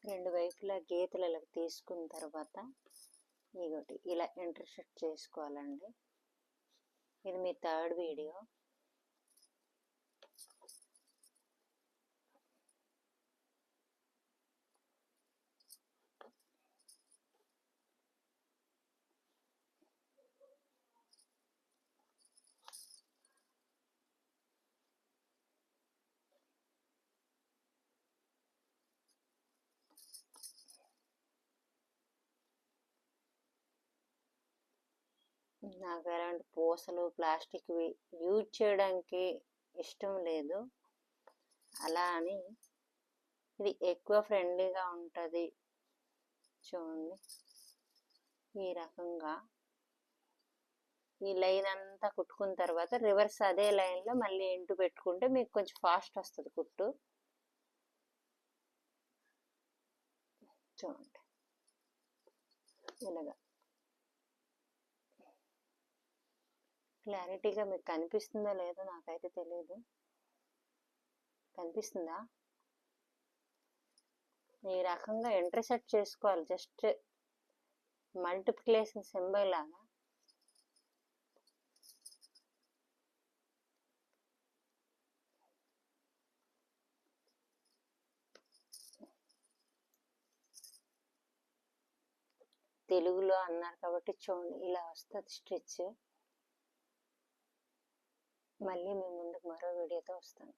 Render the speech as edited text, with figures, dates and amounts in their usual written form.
రెండు వైపులా గీతలు ఇలా తీసుకున్న తర్వాత ఇగోటి ఇలా ఇంటర్సెక్ట్ చేసుకోవాలండి. ఇది మీ థర్డ్ వీడియో. నాకు ఎలాంటి పూసలు ప్లాస్టిక్వి యూజ్ చేయడానికి ఇష్టం లేదు. అలా అని ఇది ఎక్కువ ఫ్రెండ్లీగా ఉంటుంది. చూడండి, ఈ రకంగా ఈ లైన్ అంతా కుట్టుకున్న తర్వాత రివర్స్ అదే లైన్లో మళ్ళీ ఇంటూ పెట్టుకుంటే మీకు కొంచెం ఫాస్ట్ వస్తుంది కుట్టు. చూడండి, ఇలాగా క్లారిటీగా మీకు కనిపిస్తుందో లేదో నాకైతే తెలియదు. కనిపిస్తుందా? ఈ రకంగా ఇంటర్సెక్ట్ చేసుకోవాలి, జస్ట్ మల్టిప్లికేషన్ సింబల్ లాగా. తెలుగులో అన్నారు కాబట్టి చూడండి, ఇలా వస్తుంది స్టిచ్. మళ్ళీ మీ ముందుకు మరో వీడియోతో వస్తాను.